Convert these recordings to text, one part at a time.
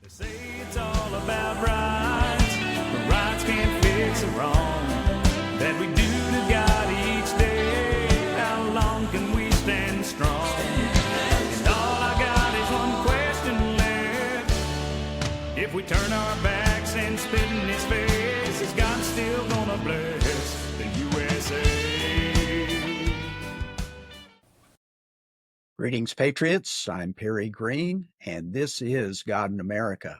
Say it's all about rights, but rights can't fix the wrong that we do to God each day. How long can we stand strong? And all I got is one question left. If we turn our backs and spit in his face, is God still gonna bless the USA? Greetings, Patriots. I'm Perry Green, and this is God in America.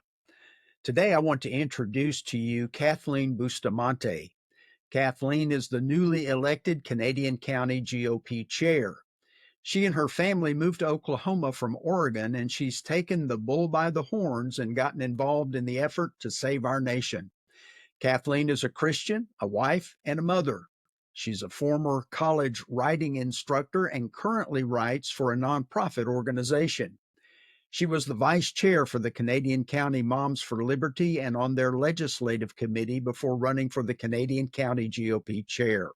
Today, I want to introduce to you Kathleen Bustamante. Kathleen is the newly elected Canadian County GOP chair. She and her family moved to Oklahoma from Oregon, and she's taken the bull by the horns and gotten involved in the effort to save our nation. Kathleen is a Christian, a wife, and a mother. She's a former college writing instructor and currently writes for a nonprofit organization. She was the vice chair for the Canadian County Moms for Liberty and on their legislative committee before running for the Canadian County GOP chair.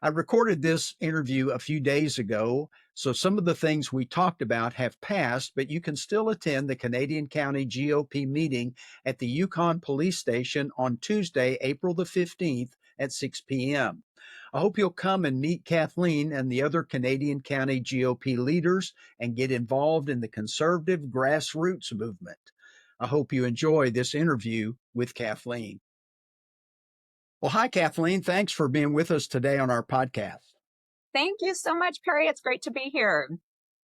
I recorded this interview a few days ago, so some of the things we talked about have passed, but you can still attend the Canadian County GOP meeting at the Yukon Police Station on Tuesday, April the 15th at 6 p.m. I hope you'll come and meet Kathleen and the other Canadian County GOP leaders and get involved in the conservative grassroots movement. I hope you enjoy this interview with Kathleen. Well, hi, Kathleen. Thanks for being with us today on our podcast. Thank you so much, Perry. It's great to be here.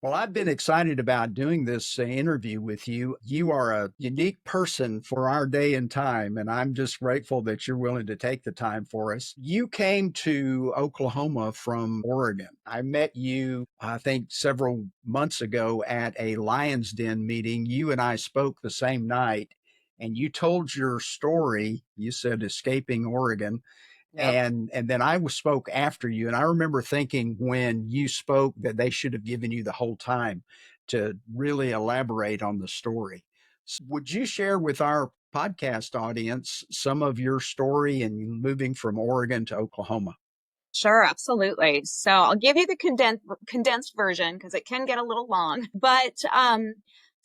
Well, I've been excited about doing this interview with you. You are a unique person for our day and time, and I'm just grateful that you're willing to take the time for us. You came to Oklahoma from Oregon. I met you, I think, several months ago at a Lion's Den meeting. You and I spoke the same night, and you told your story. You said escaping Oregon. Yep. And then I spoke after you. And I remember thinking when you spoke that they should have given you the whole time to really elaborate on the story. So would you share with our podcast audience some of your story in moving from Oregon to Oklahoma? Sure, absolutely. So I'll give you the condensed version because it can get a little long. But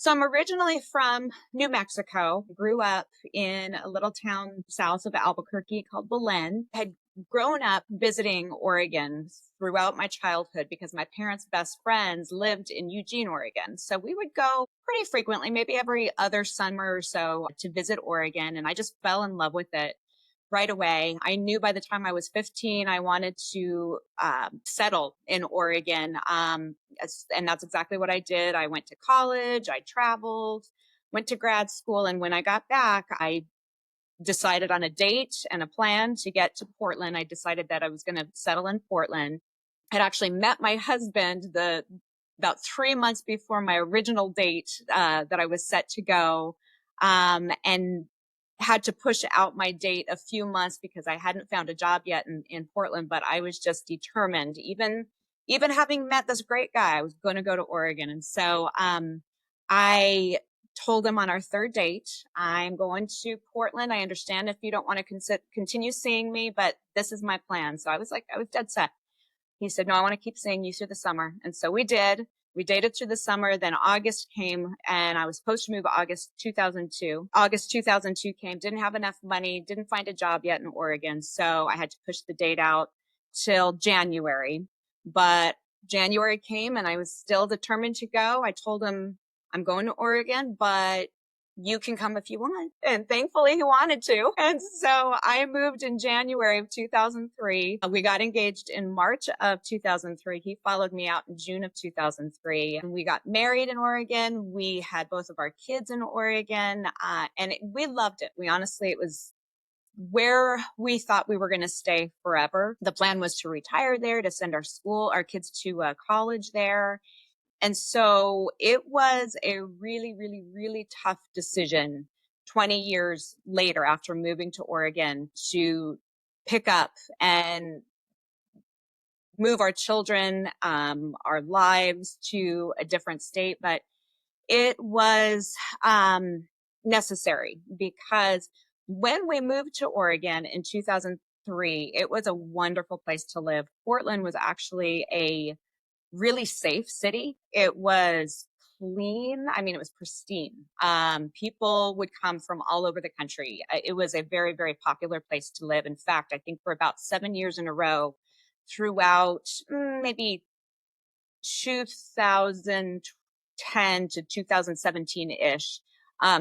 so I'm originally from New Mexico, grew up in a little town south of Albuquerque called Belen, had grown up visiting Oregon throughout my childhood because my parents' best friends lived in Eugene, Oregon. So we would go pretty frequently, maybe every other summer or so, to visit Oregon. And I just fell in love with it right away. I knew by the time I was 15, I wanted to settle in Oregon. And that's exactly what I did. I went to college, I traveled, went to grad school. And when I got back, I decided on a date and a plan to get to Portland. I decided that I was going to settle in Portland. I'd actually met my husband about 3 months before my original date that I was set to go. And had to push out my date a few months because I hadn't found a job yet in Portland, but I was just determined, even having met this great guy, I was going to go to Oregon. And so, I told him on our third date, I'm going to Portland. I understand if you don't want to continue seeing me, but this is my plan. So I was dead set. He said, no, I want to keep seeing you through the summer. And so we did. We dated through the summer. Then August came and I was supposed to move August 2002. August 2002 came, didn't have enough money, didn't find a job yet in Oregon. So I had to push the date out till January. But January came and I was still determined to go. I told him I'm going to Oregon, but you can come if you want. And thankfully he wanted to. And so I moved in January of 2003. We got engaged in March of 2003. He followed me out in June of 2003. And we got married in Oregon. We had both of our kids in Oregon. We loved it. It was where we thought we were going to stay forever. The plan was to retire there, to send our kids to college there. And so it was a really, really, really tough decision 20 years later after moving to Oregon to pick up and move our children, our lives to a different state. But it was necessary because when we moved to Oregon in 2003, it was a wonderful place to live. Portland was actually a really safe city. It was clean. I mean, it was pristine. People would come from all over the country. It was a very, very popular place to live. In fact, I think for about 7 years in a row, throughout maybe 2010 to 2017-ish,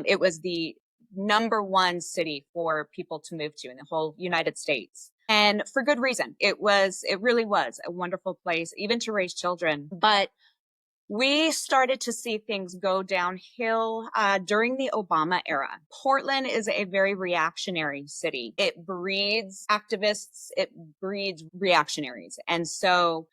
it was the number one city for people to move to in the whole United States. And for good reason. It really was a wonderful place, even to raise children. But we started to see things go downhill during the Obama era. Portland is a very reactionary city. It breeds activists, it breeds reactionaries. And so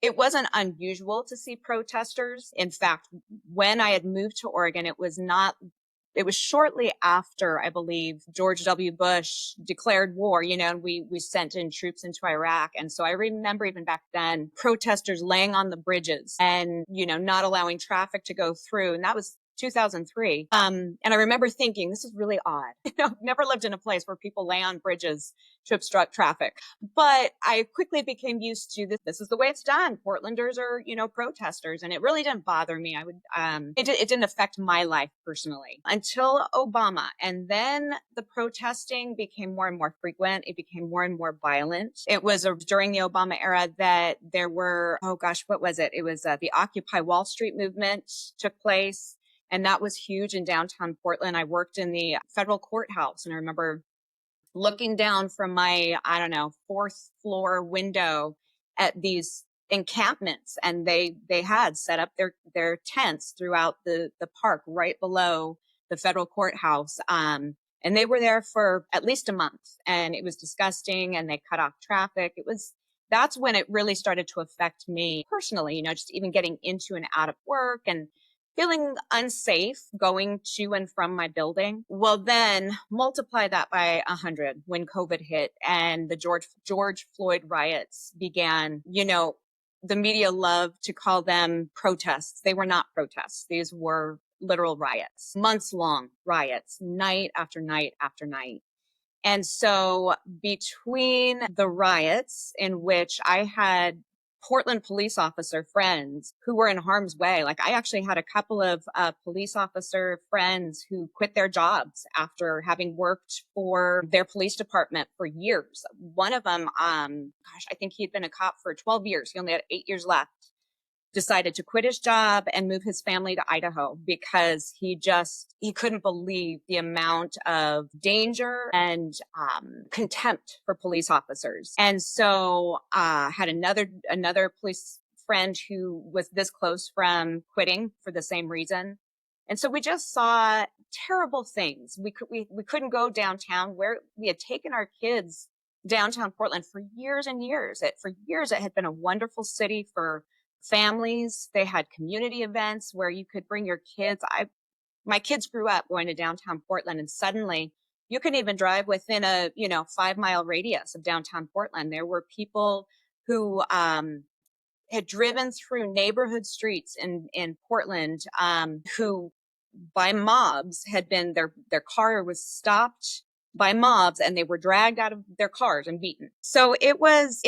it wasn't unusual to see protesters. In fact, when I had moved to Oregon, it was shortly after, I believe, George W. Bush declared war, and we sent in troops into Iraq. And so I remember even back then, protesters laying on the bridges and, not allowing traffic to go through. And that was 2003. And I remember thinking, this is really odd. I've never lived in a place where people lay on bridges to obstruct traffic. But I quickly became used to this. This is the way it's done. Portlanders are, protesters. And it really didn't bother me. It didn't affect my life personally until Obama. And then the protesting became more and more frequent. It became more and more violent. It was during the Obama era that there were, oh gosh, what was it? It was the Occupy Wall Street movement took place. And that was huge in downtown Portland. I worked in the federal courthouse, and I remember looking down from my, fourth floor window at these encampments, and they had set up their tents throughout the park right below the federal courthouse. And they were there for at least a month, and it was disgusting, and they cut off traffic. That's when it really started to affect me personally, just even getting into and out of work and feeling unsafe going to and from my building. Well, then multiply that by 100 when COVID hit and the George Floyd riots began. The media loved to call them protests. They were not protests. These were literal riots, months long riots, night after night after night. And so between the riots, in which I had Portland police officer friends who were in harm's way. Like, I actually had a couple of police officer friends who quit their jobs after having worked for their police department for years. One of them, I think he had been a cop for 12 years. He only had 8 years left. Decided to quit his job and move his family to Idaho because he couldn't believe the amount of danger and contempt for police officers. And so had another police friend who was this close from quitting for the same reason. And so we just saw terrible things. We couldn't go downtown, where we had taken our kids downtown Portland for years and years. For years it had been a wonderful city for families. They had community events where you could bring your kids. My kids grew up going to downtown Portland, and suddenly you can even drive within a 5-mile radius of downtown Portland. There were people who had driven through neighborhood streets in Portland who by mobs had been their car was stopped by mobs and they were dragged out of their cars and beaten. So it was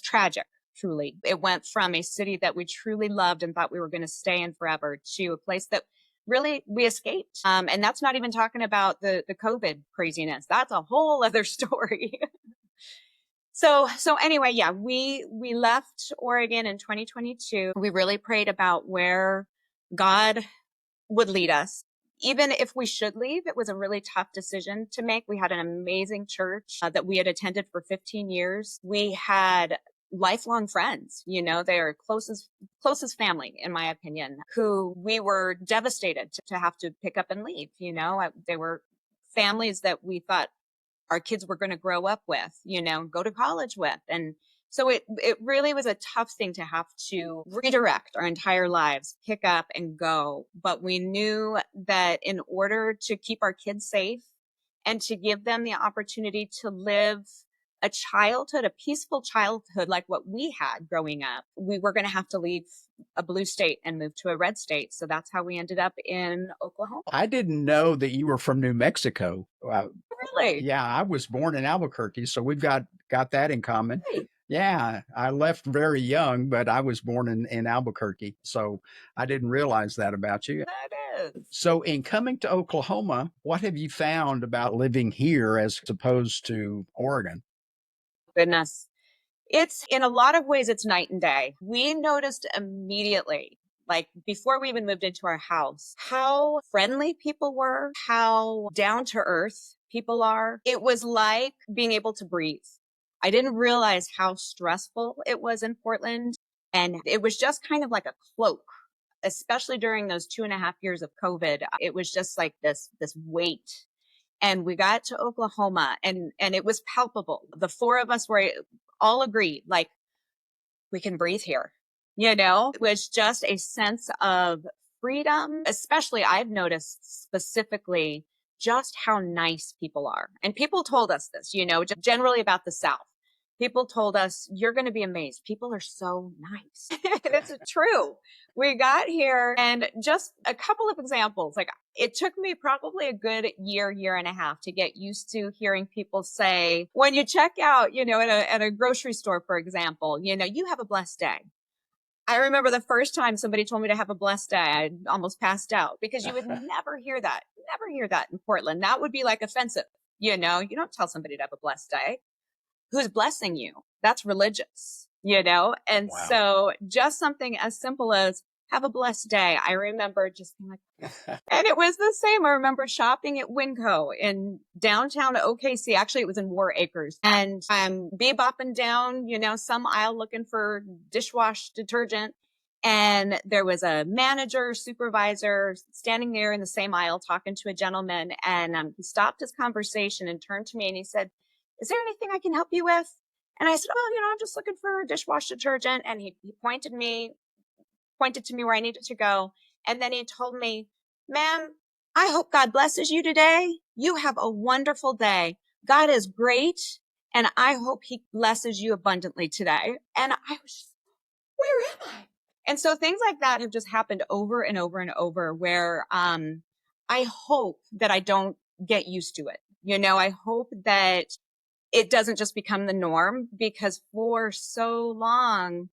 tragic. Truly. It went from a city that we truly loved and thought we were going to stay in forever to a place that really we escaped. And that's not even talking about the COVID craziness. That's a whole other story. So anyway, yeah, we left Oregon in 2022. We really prayed about where God would lead us. Even if we should leave, it was a really tough decision to make. We had an amazing church that we had attended for 15 years. We had lifelong friends, they are closest family, in my opinion, who we were devastated to have to pick up and leave. They were families that we thought our kids were going to grow up with, go to college with. And so it really was a tough thing to have to redirect our entire lives, pick up and go. But we knew that in order to keep our kids safe and to give them the opportunity to live a peaceful childhood like what we had growing up, we were going to have to leave a blue state and move to a red state. So that's how we ended up in Oklahoma. I didn't know that you were from New Mexico. Really? Yeah, I was born in Albuquerque, so we've got that in common. Right. Yeah, I left very young, but I was born in Albuquerque, so I didn't realize that about you. That is. So, in coming to Oklahoma, what have you found about living here as opposed to Oregon? Goodness. It's in a lot of ways, it's night and day. We noticed immediately, like before we even moved into our house, how friendly people were, how down to earth people are. It was like being able to breathe. I didn't realize how stressful it was in Portland. And it was just kind of like a cloak, especially during those 2.5 years of COVID. It was just like this weight. And we got to Oklahoma and it was palpable. The four of us were all agreed, like, we can breathe here. It was just a sense of freedom, especially I've noticed specifically just how nice people are. And people told us this, generally about the South. People told us, you're going to be amazed. People are so nice. And it's true. We got here and just a couple of examples. Like it took me probably a good year and a half to get used to hearing people say, when you check out, at a grocery store, for example, you have a blessed day. I remember the first time somebody told me to have a blessed day, I almost passed out because you would never hear that in Portland. That would be like offensive. You don't tell somebody to have a blessed day. Who's blessing you? That's religious. And Wow. so just something as simple as have a blessed day. I remember just being like, and it was the same. I remember shopping at Winco in downtown OKC. Actually, it was in War Acres. And I'm bebopping down, some aisle looking for dishwash detergent. And there was a manager, supervisor standing there in the same aisle talking to a gentleman. And he stopped his conversation and turned to me and he said, is there anything I can help you with? And I said, oh, I'm just looking for dishwash detergent. And he pointed to me where I needed to go. And then he told me, ma'am, I hope God blesses you today. You have a wonderful day. God is great. And I hope he blesses you abundantly today. And I was just, where am I? And so things like that have just happened over and over and over where I hope that I don't get used to it. I hope that it doesn't just become the norm because for so long,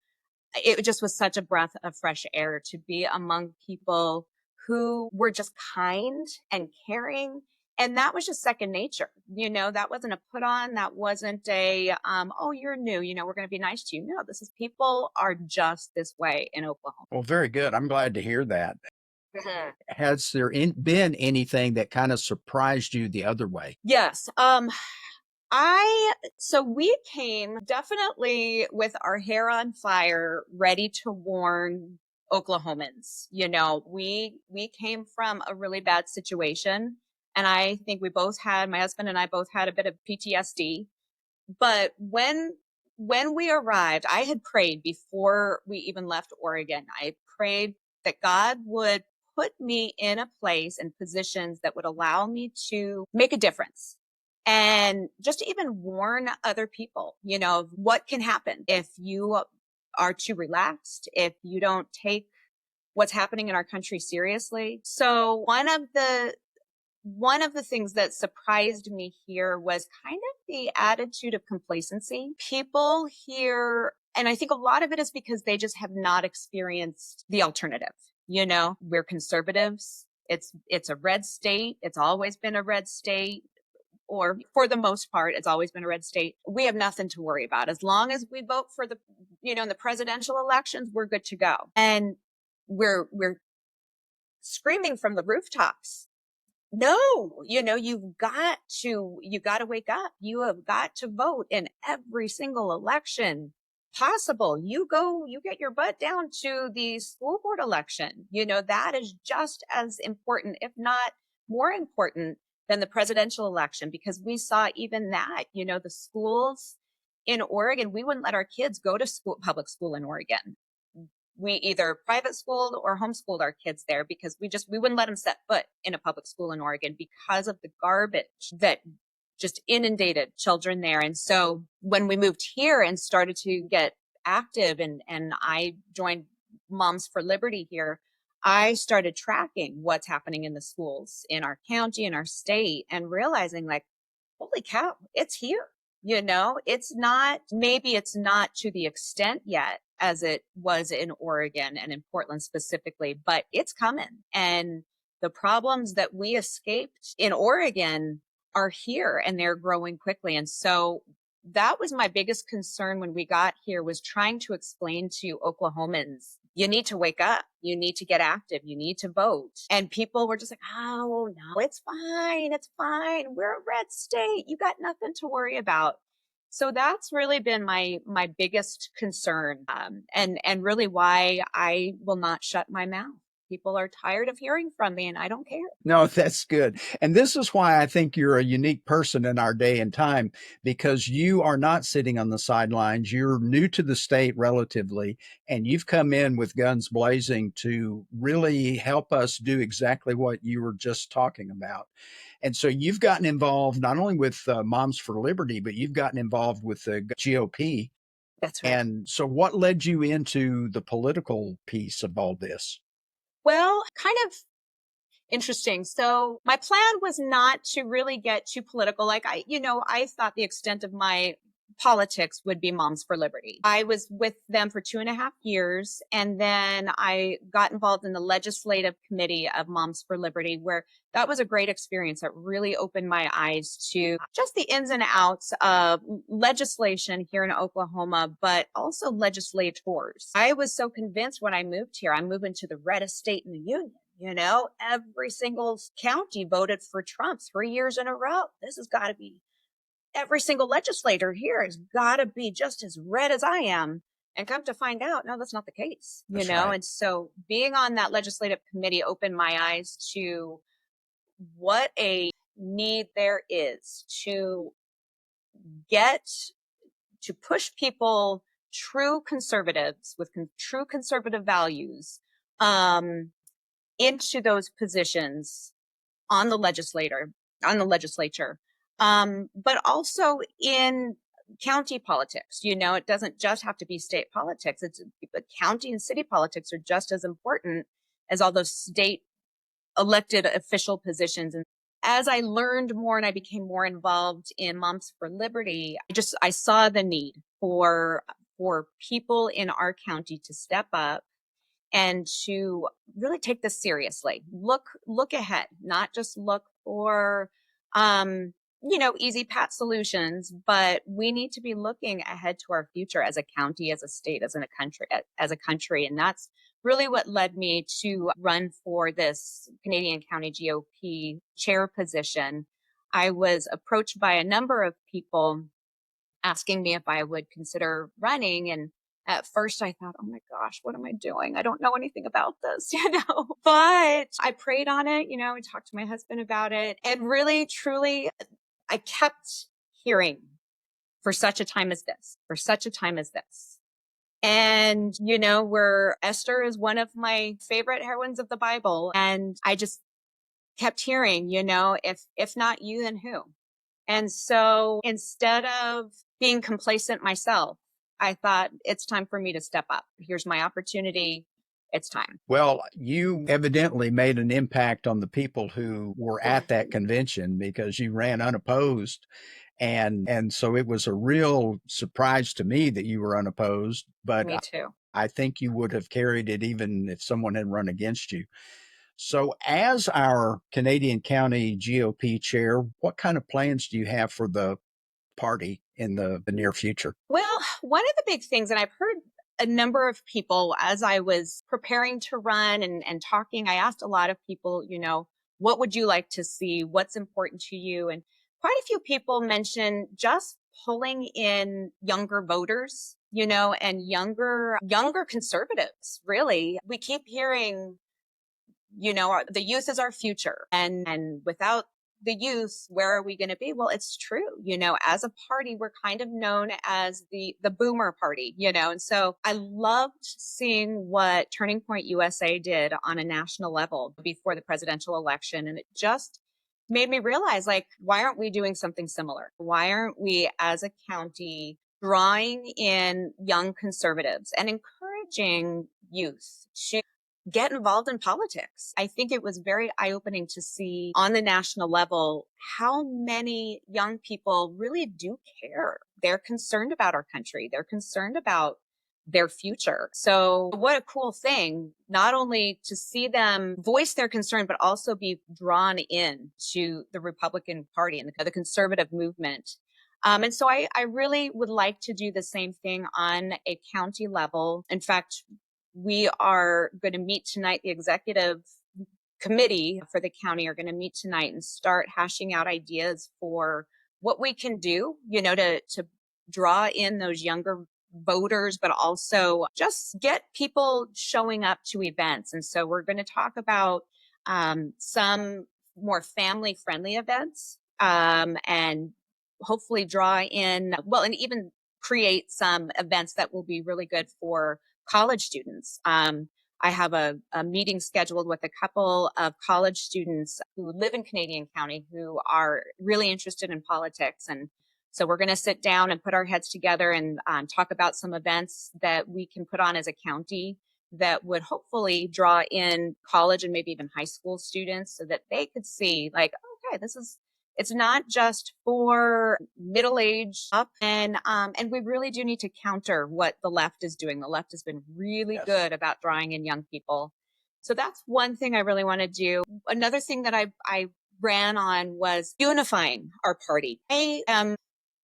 it just was such a breath of fresh air to be among people who were just kind and caring. And that was just second nature. That wasn't a put on. That wasn't a, oh, you're new, we're going to be nice to you. No, people are just this way in Oklahoma. Well, very good. I'm glad to hear that. Mhm. Has there been anything that kind of surprised you the other way? Yes. So we came definitely with our hair on fire, ready to warn Oklahomans. We came from a really bad situation. And I think my husband and I both had a bit of PTSD. But when we arrived, I had prayed before we even left Oregon. I prayed that God would put me in a place and positions that would allow me to make a difference and just to even warn other people, of what can happen if you are too relaxed, if you don't take what's happening in our country seriously. So one of the things that surprised me here was kind of the attitude of complacency. People here, and I think a lot of it is because they just have not experienced the alternative. We're conservatives. It's a red state. It's always been a red state. Or for the most part, it's always been a red state. We have nothing to worry about. As long as we vote for in the presidential elections, we're good to go. And we're screaming from the rooftops. No, you've got to wake up. You have got to vote in every single election possible. You get your butt down to the school board election. That is just as important, if not more important than the presidential election, because we saw even that, the schools in Oregon, we wouldn't let our kids go to public school in Oregon. We either private schooled or homeschooled our kids there because we wouldn't let them set foot in a public school in Oregon because of the garbage that just inundated children there. And so when we moved here and started to get active and I joined Moms for Liberty here, I started tracking what's happening in the schools in our county, in our state, and realizing like, holy cow, it's here. Maybe it's not to the extent yet as it was in Oregon and in Portland specifically, but it's coming. And the problems that we escaped in Oregon are here and they're growing quickly. And so that was my biggest concern when we got here, was trying to explain to Oklahomans, you need to wake up, you need to get active, you need to vote. And people were just like, oh no, it's fine. We're a red state. You got nothing to worry about. So that's really been my biggest concern, and really why I will not shut my mouth. People are tired of hearing from me, and I don't care. No, that's good. And this is why I think you're a unique person in our day and time, because you are not sitting on the sidelines. You're new to the state relatively, and you've come in with guns blazing to really help us do exactly what you were just talking about. And so you've gotten involved not only with Moms for Liberty, but you've gotten involved with the GOP. That's right. And so what led you into the political piece of all this? Well, kind of interesting. So my plan was not to really get too political. I thought the extent of my politics would be Moms for Liberty. I was with them for 2.5 years, and then I got involved in the legislative committee of Moms for Liberty, where that was a great experience. That really opened my eyes to just the ins and outs of legislation here in Oklahoma, but also legislators. I was so convinced when I moved here, I'm moving to the reddest state in the union. Every single county voted for Trump 3 years in a row. This has got to be, every single legislator here has got to be just as red as I am. And come to find out, no, that's not the case, That's right. And so being on that legislative committee opened my eyes to what a need there is to push people, true conservatives with true conservative values, into those positions on the legislature, but also in county politics. It doesn't just have to be state politics. But county and city politics are just as important as all those state elected official positions. And as I learned more and I became more involved in Moms for Liberty, I saw the need for people in our county to step up and to really take this seriously. Look ahead, not just look for, easy pat solutions, but we need to be looking ahead to our future as a county, as a state, as a country. And that's really what led me to run for this Canadian County GOP chair position. I was approached by a number of people asking me if I would consider running. And at first I thought, oh my gosh, what am I doing? I don't know anything about this, but I prayed on it, I talked to my husband about it, and really, truly, I kept hearing, for such a time as this, for such a time as this. And, where Esther is one of my favorite heroines of the Bible. And I just kept hearing, if not you, then who? And so instead of being complacent myself, I thought it's time for me to step up. Here's my opportunity. It's time. Well, you evidently made an impact on the people who were at that convention, because you ran unopposed. And so it was a real surprise to me that you were unopposed, but Me too. I think you would have carried it even if someone had run against you. So as our Canadian County GOP chair, what kind of plans do you have for the party in the near future? Well, one of the big things, and I've heard a number of people as I was preparing to run and talking, I asked a lot of people, what would you like to see? What's important to you? And quite a few people mentioned just pulling in younger voters, and younger conservatives, really. We keep hearing, the youth is our future. And without the youth, where are we going to be? Well, it's true. As a party, we're kind of known as the boomer party, and so I loved seeing what Turning Point USA did on a national level before the presidential election. And it just made me realize, why aren't we doing something similar? Why aren't we as a county drawing in young conservatives and encouraging youth to get involved in politics. I think it was very eye-opening to see on the national level how many young people really do care. They're concerned about our country. They're concerned about their future. So what a cool thing, not only to see them voice their concern, but also be drawn in to the Republican Party and the conservative movement. And so I really would like to do the same thing on a county level. In fact, we are going to meet tonight. The executive committee for the county are going to meet tonight and start hashing out ideas for what we can do, to draw in those younger voters, but also just get people showing up to events. And so we're going to talk about some more family friendly events, and hopefully draw in, and even create some events that will be really good for college students. I have a meeting scheduled with a couple of college students who live in Canadian County who are really interested in politics. And so we're going to sit down and put our heads together and talk about some events that we can put on as a county that would hopefully draw in college and maybe even high school students so that they could see, like, okay, it's not just for middle age up, and we really do need to counter what the left is doing. The left has been really good about drawing in young people. So that's one thing I really want to do. Another thing that I ran on was unifying our party. I am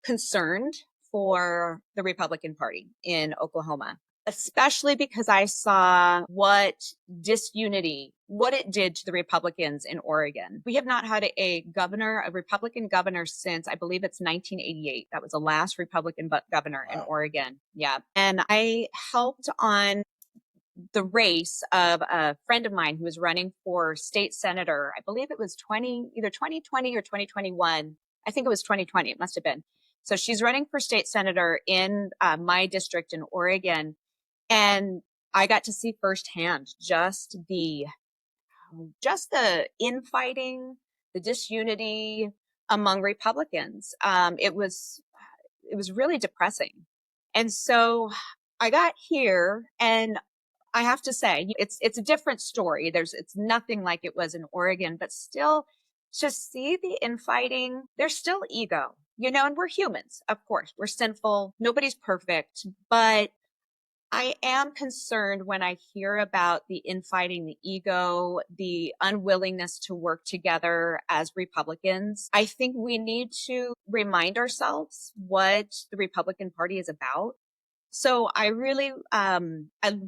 concerned for the Republican Party in Oklahoma, especially because I saw what disunity, what it did to the Republicans in Oregon. We have not had a Republican governor since, I believe it's 1988. That was the last Republican governor in Oregon. Yeah. And I helped on the race of a friend of mine who was running for state senator. I believe it was either 2020 or 2021. I think it was 2020. It must have been. So she's running for state senator in my district in Oregon. And I got to see firsthand just the infighting, the disunity among Republicans. It was really depressing. And so I got here, and I have to say it's a different story. It's nothing like it was in Oregon, but still to see the infighting, there's still ego, and we're humans. Of course, we're sinful. Nobody's perfect, but I am concerned when I hear about the infighting, the ego, the unwillingness to work together as Republicans. I think we need to remind ourselves what the Republican Party is about. So I really, I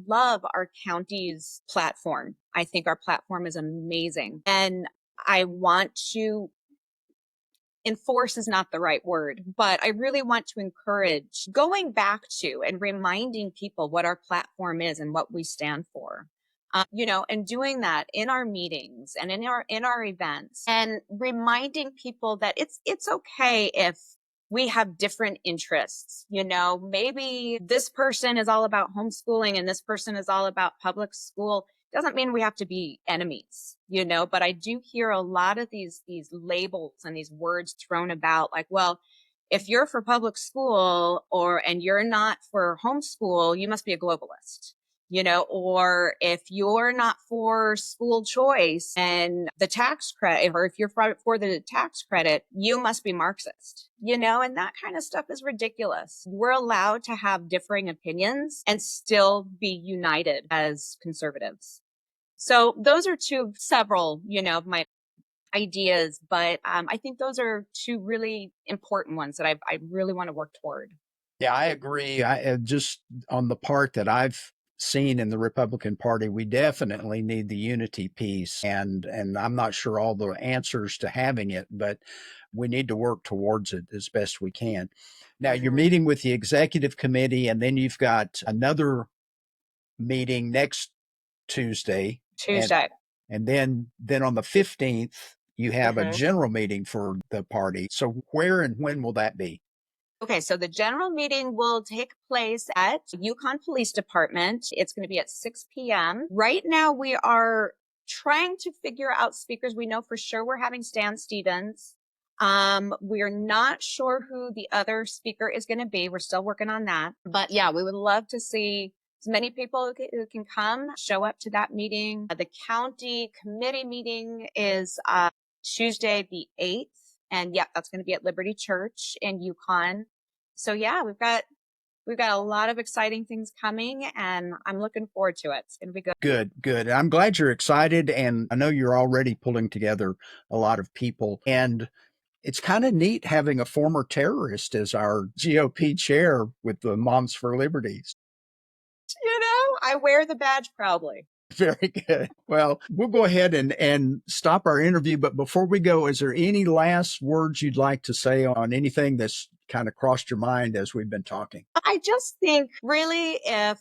love our county's platform. I think our platform is amazing. And I want to enforce is not the right word, but I really want to encourage going back to and reminding people what our platform is and what we stand for. And doing that in our meetings and in our events, and reminding people that it's okay if we have different interests. Maybe this person is all about homeschooling and this person is all about public school. Doesn't mean we have to be enemies, but I do hear a lot of these labels and these words thrown about, like, well, if you're for public school and you're not for homeschool, you must be a globalist, or if you're not for school choice and the tax credit, or if you're for the tax credit, you must be Marxist, and that kind of stuff is ridiculous. We're allowed to have differing opinions and still be united as conservatives. So those are several, of my ideas, but I think those are two really important ones that I really want to work toward. Yeah, I agree. Just on the part that I've seen in the Republican Party, we definitely need the unity piece, and I'm not sure all the answers to having it, but we need to work towards it as best we can. Now, you're meeting with the executive committee, and then you've got another meeting next Tuesday. And then on the 15th, you have a general meeting for the party. So where and when will that be? Okay, so the general meeting will take place at Yukon Police Department. It's going to be at 6 p.m. Right now, we are trying to figure out speakers. We know for sure we're having Stan Stevens. We're not sure who the other speaker is going to be. We're still working on that. But yeah, we would love to see as many people who can come, show up to that meeting. The county committee meeting is Tuesday the 8th. And yeah, that's going to be at Liberty Church in Yukon. So yeah, we've got a lot of exciting things coming, and I'm looking forward to it. It's going to be good. Good. I'm glad you're excited, and I know you're already pulling together a lot of people. And it's kind of neat having a former terrorist as our GOP chair with the Moms for Liberties. I wear the badge proudly. Very good. Well, we'll go ahead and stop our interview. But before we go, is there any last words you'd like to say on anything that's kind of crossed your mind as we've been talking? I just think really, if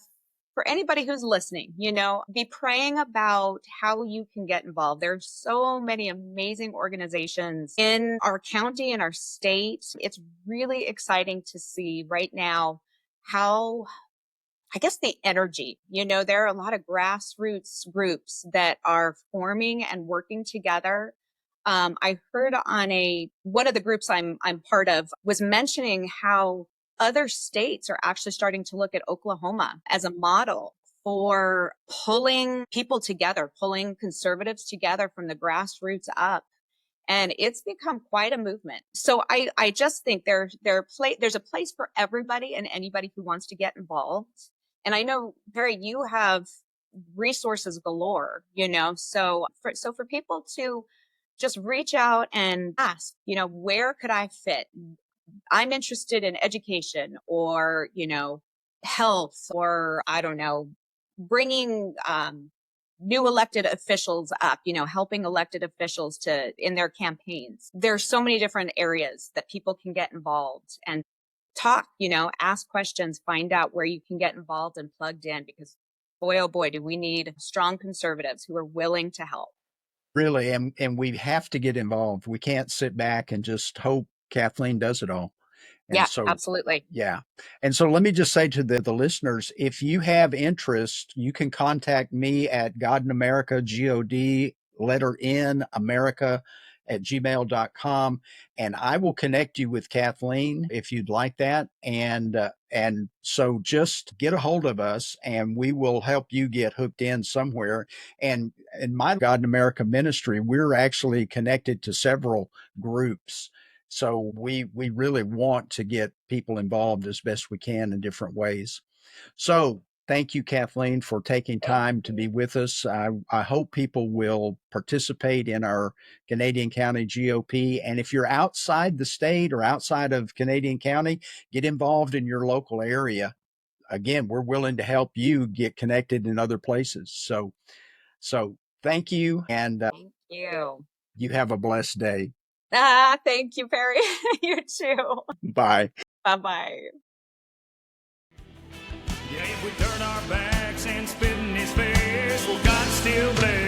for anybody who's listening, be praying about how you can get involved. There's so many amazing organizations in our county and our state. It's really exciting to see right now how, I guess, the energy, there are a lot of grassroots groups that are forming and working together. I heard on one of the groups I'm part of was mentioning how other states are actually starting to look at Oklahoma as a model for pulling people together, pulling conservatives together from the grassroots up. And it's become quite a movement. So I just think there's a place for everybody and anybody who wants to get involved. And I know, Perry, you have resources galore, so for people to just reach out and ask, where could I fit? I'm interested in education or, health, or I don't know, bringing new elected officials up, helping elected officials in their campaigns. There's so many different areas that people can get involved and talk, ask questions, find out where you can get involved and plugged in, because boy, oh boy, do we need strong conservatives who are willing to help. Really, and we have to get involved. We can't sit back and just hope Kathleen does it all. And Yeah, so, absolutely. yeah. And so let me just say to the listeners, if you have interest, you can contact me at God in America, GOD, letter N, America at gmail.com. And I will connect you with Kathleen if you'd like that. And so just get a hold of us and we will help you get hooked in somewhere. And in my God in America ministry, we're actually connected to several groups. So we really want to get people involved as best we can in different ways. So thank you, Kathleen, for taking time to be with us. I hope people will participate in our Canadian County GOP. And if you're outside the state or outside of Canadian County, get involved in your local area. Again, we're willing to help you get connected in other places. So thank you. And thank you. You have a blessed day. Thank you, Perry. You too. Bye. Bye-bye. Yeah, if we turn our backs and spit in his face, well, God still bless.